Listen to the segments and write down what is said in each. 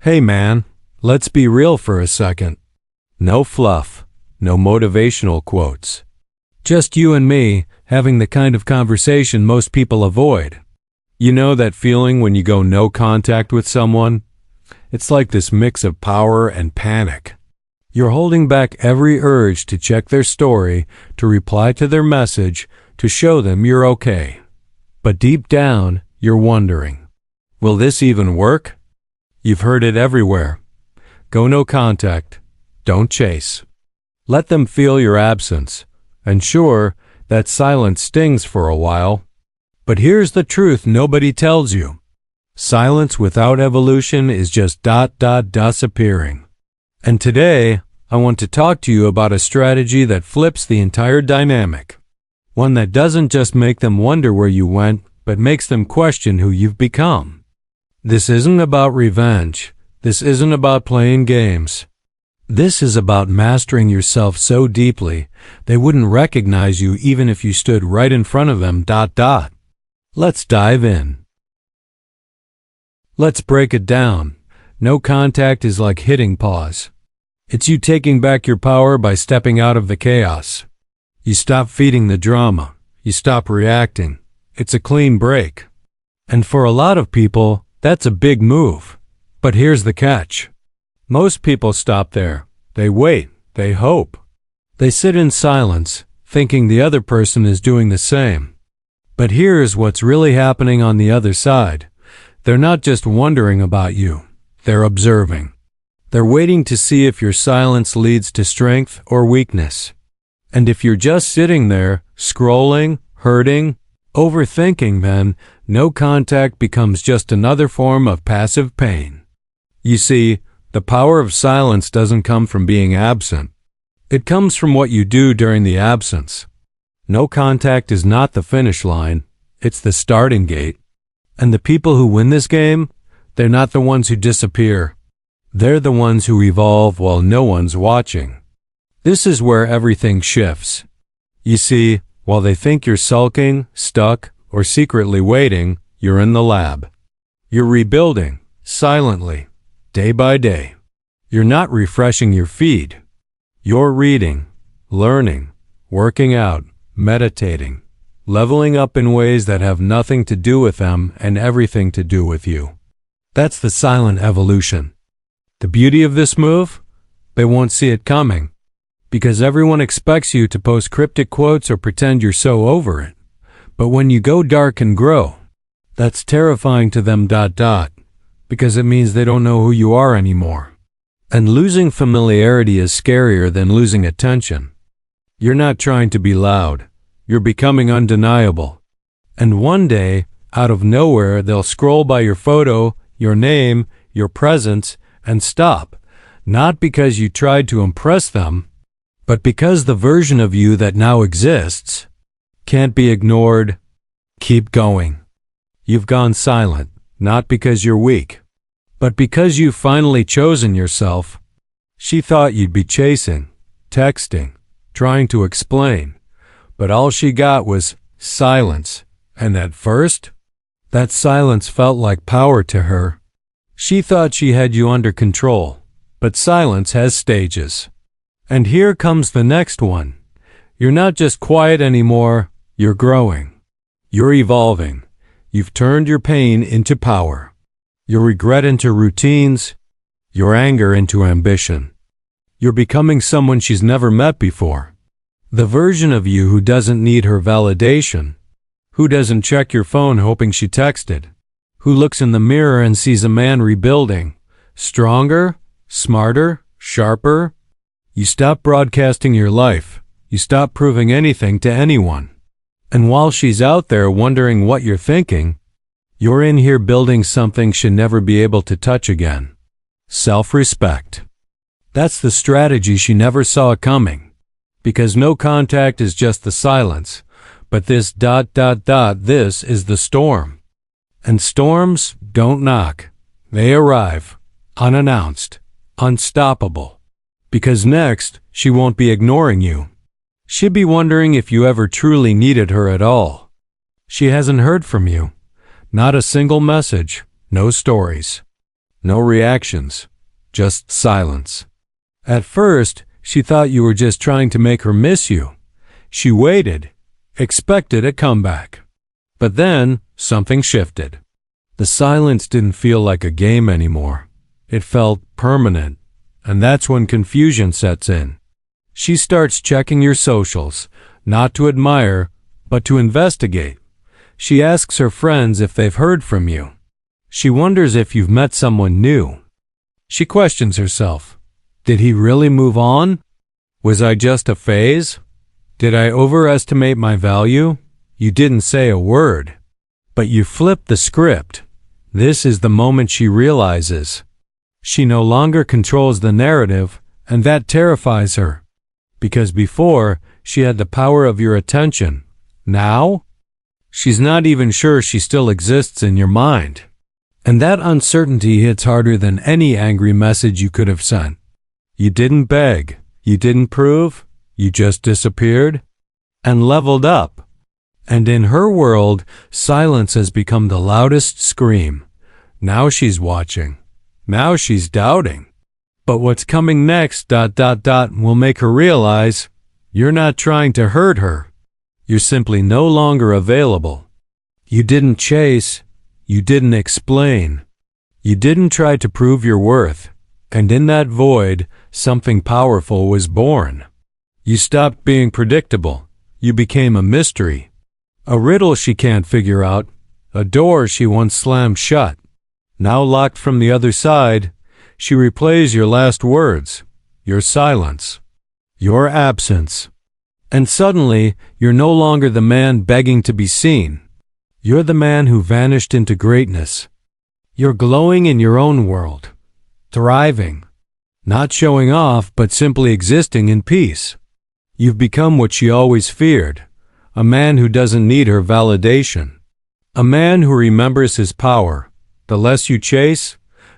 Hey man, let's be real for a second. No fluff, no motivational quotes. Just you and me having the kind of conversation most people avoid. You know that feeling when you go no contact with someone? It's like this mix of power and panic. You're holding back every urge to check their story, to reply to their message, to show them you're okay. But deep down, you're wondering, will this even work? You've heard it everywhere. Go no contact. Don't chase. Let them feel your absence. And sure, that silence stings for a while. But here's the truth nobody tells you. Silence without evolution is just disappearing. And today, I want to talk to you about a strategy that flips the entire dynamic. One that doesn't just make them wonder where you went, but makes them question who you've become. This isn't about revenge. This isn't about playing games. This is about mastering yourself so deeply, they wouldn't recognize you even if you stood right in front of them. Let's dive in. Let's break it down. No contact is like hitting pause. It's you taking back your power by stepping out of the chaos. You stop feeding the drama. You stop reacting. It's a clean break. And for a lot of people, that's a big move. But here's the catch. Most people stop there. They wait. They hope. They sit in silence, thinking the other person is doing the same. But here's what's really happening on the other side. They're not just wondering about you. They're observing. They're waiting to see if your silence leads to strength or weakness. And if you're just sitting there, scrolling, hurting, overthinking, then no contact becomes just another form of passive pain. You see, the power of silence doesn't come from being absent. It comes from what you do during the absence. No contact is not the finish line. It's the starting gate. And the people who win this game, they're not the ones who disappear. They're the ones who evolve while no one's watching. This is where everything shifts. You see, while they think you're sulking, stuck, or secretly waiting, you're in the lab. You're rebuilding, silently, day by day. You're not refreshing your feed. You're reading, learning, working out, meditating, leveling up in ways that have nothing to do with them and everything to do with you. That's the silent evolution. The beauty of this move? They won't see it coming. Because everyone expects you to post cryptic quotes or pretend you're so over it. But when you go dark and grow, that's terrifying to them. Because it means they don't know who you are anymore. And losing familiarity is scarier than losing attention. You're not trying to be loud. You're becoming undeniable. And one day, out of nowhere, they'll scroll by your photo, your name, your presence, and stop. Not because you tried to impress them, but because the version of you that now exists can't be ignored. Keep going. You've gone silent, not because you're weak, but because you've finally chosen yourself. She thought you'd be chasing, texting, trying to explain, but all she got was silence. And at first, that silence felt like power to her. She thought she had you under control, but silence has stages. And here comes the next one. You're not just quiet anymore, you're growing. You're evolving. You've turned your pain into power. Your regret into routines. Your anger into ambition. You're becoming someone she's never met before. The version of you who doesn't need her validation. Who doesn't check your phone hoping she texted. Who looks in the mirror and sees a man rebuilding. Stronger, smarter, sharper. You stop broadcasting your life. You stop proving anything to anyone. And while she's out there wondering what you're thinking, you're in here building something she'll never be able to touch again. Self-respect. That's the strategy she never saw coming. Because no contact is just the silence, but this this is the storm. And storms don't knock. They arrive, unannounced, unstoppable. Because next, she won't be ignoring you. She'd be wondering if you ever truly needed her at all. She hasn't heard from you. Not a single message, no stories. No reactions, just silence. At first, she thought you were just trying to make her miss you. She waited, expected a comeback. But then, something shifted. The silence didn't feel like a game anymore. It felt permanent, and that's when confusion sets in. She starts checking your socials, not to admire, but to investigate. She asks her friends if they've heard from you. She wonders if you've met someone new. She questions herself. Did he really move on? Was I just a phase? Did I overestimate my value? You didn't say a word. But you flipped the script. This is the moment she realizes. She no longer controls the narrative, and that terrifies her. Because before, she had the power of your attention. Now, she's not even sure she still exists in your mind. And that uncertainty hits harder than any angry message you could have sent. You didn't beg, you didn't prove, you just disappeared and leveled up. And in her world, silence has become the loudest scream. Now she's watching. Now she's doubting. But what's coming next, will make her realize you're not trying to hurt her. You're simply no longer available. You didn't chase. You didn't explain. You didn't try to prove your worth. And in that void, something powerful was born. You stopped being predictable. You became a mystery. A riddle she can't figure out. A door she once slammed shut. Now locked from the other side, she replays your last words, your silence, your absence. And suddenly, you're no longer the man begging to be seen. You're the man who vanished into greatness. You're glowing in your own world, thriving, not showing off, but simply existing in peace. You've become what she always feared, a man who doesn't need her validation, a man who remembers his power. The less you chase,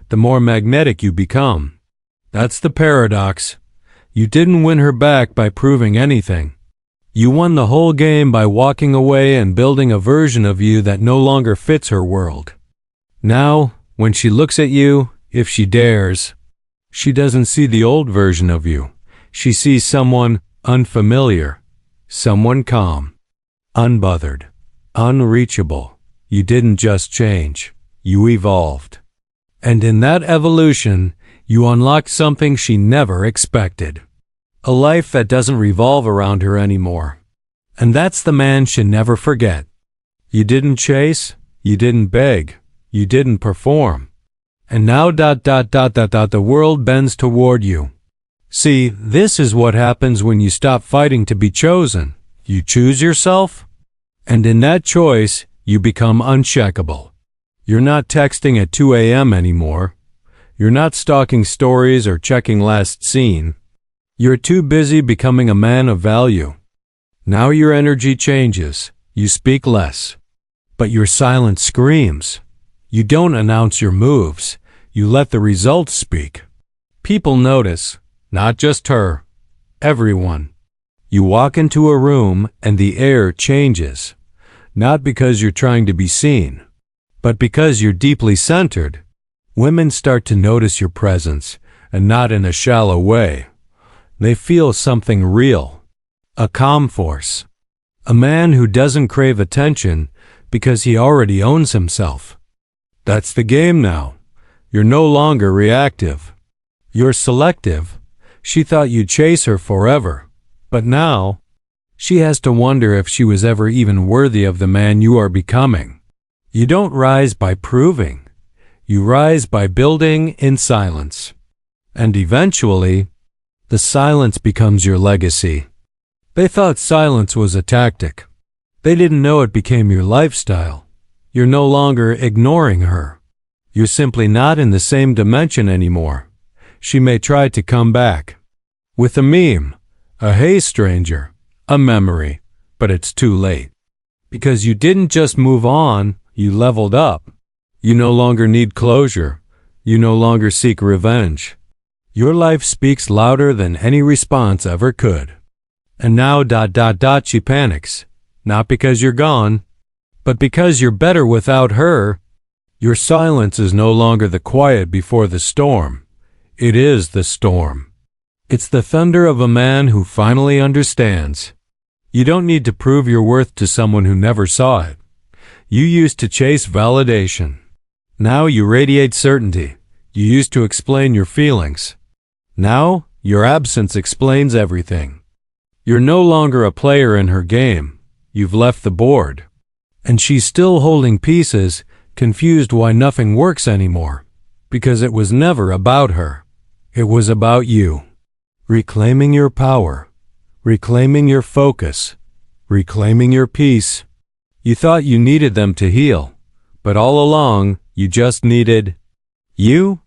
the more magnetic you become. That's the paradox. You didn't win her back by proving anything. You won the whole game by walking away and building a version of you that no longer fits her world. Now, when she looks at you, if she dares, she doesn't see the old version of you. She sees someone unfamiliar, someone calm, unbothered, unreachable. You didn't just change. You evolved. And in that evolution, you unlocked something she never expected. A life that doesn't revolve around her anymore. And that's the man she'll never forget. You didn't chase, you didn't beg, you didn't perform. And now the world bends toward you. See, this is what happens when you stop fighting to be chosen. You choose yourself, and in that choice, you become uncheckable. You're not texting at 2 a.m. anymore. You're not stalking stories or checking last seen. You're too busy becoming a man of value. Now your energy changes. You speak less. But your silence screams. You don't announce your moves. You let the results speak. People notice, not just her, everyone. You walk into a room and the air changes. Not because you're trying to be seen, but because you're deeply centered. Women start to notice your presence, and not in a shallow way. They feel something real, a calm force, a man who doesn't crave attention because he already owns himself. That's the game now. You're no longer reactive. You're selective. She thought you'd chase her forever, but now she has to wonder if she was ever even worthy of the man you are becoming. You don't rise by proving. You rise by building in silence. And eventually, the silence becomes your legacy. They thought silence was a tactic. They didn't know it became your lifestyle. You're no longer ignoring her. You're simply not in the same dimension anymore. She may try to come back. With a meme, a hey stranger, a memory, but it's too late. Because you didn't just move on, you leveled up. You no longer need closure. You no longer seek revenge. Your life speaks louder than any response ever could. And now she panics. Not because you're gone, but because you're better without her. Your silence is no longer the quiet before the storm. It is the storm. It's the thunder of a man who finally understands. You don't need to prove your worth to someone who never saw it. You used to chase validation. Now you radiate certainty. You used to explain your feelings. Now, your absence explains everything. You're no longer a player in her game. You've left the board. And she's still holding pieces, confused why nothing works anymore. Because it was never about her. It was about you. Reclaiming your power. Reclaiming your focus. Reclaiming your peace. You thought you needed them to heal. But all along, you just needed you.